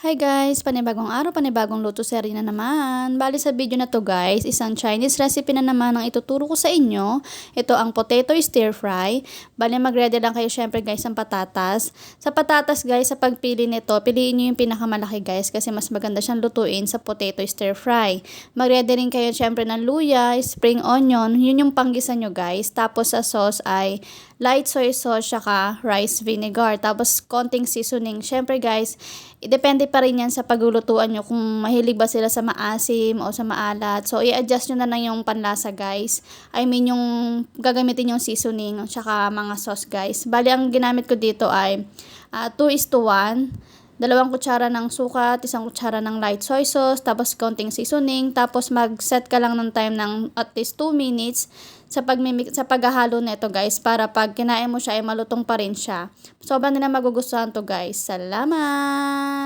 Hi guys! Panibagong araw, panibagong luto serye na naman. Bali sa video na to guys, isang Chinese recipe na naman ang ituturo ko sa inyo. Ito ang potato stir fry. Bali mag-ready lang kayo syempre guys ng patatas. Sa patatas guys, sa pagpili nito, piliin nyo yung pinakamalaki guys kasi mas maganda siyang lutuin sa potato stir fry. Mag-ready rin kayo syempre ng luya, spring onion, yun yung panggisa nyo guys. Tapos sa sauce ay light soy sauce saka rice vinegar. Tapos konting seasoning. Syempre guys, depende pa rin yan sa paglulutuan nyo kung mahilig ba sila sa maasim o sa maalat. So, i-adjust nyo na lang yung panlasa guys. I mean, yung gagamitin yung seasoning tsaka mga sauce guys. Bali, ang ginamit ko dito ay 2:1. 2 kutsara ng suka, 1 kutsara ng light soy sauce, tapos konting seasoning, tapos mag-set ka lang ng time ng at least 2 minutes sa paghahalo nito guys para pag kinain mo siya ay malutong pa rin siya. Sobrang nila magugustuhan to guys. Salamat!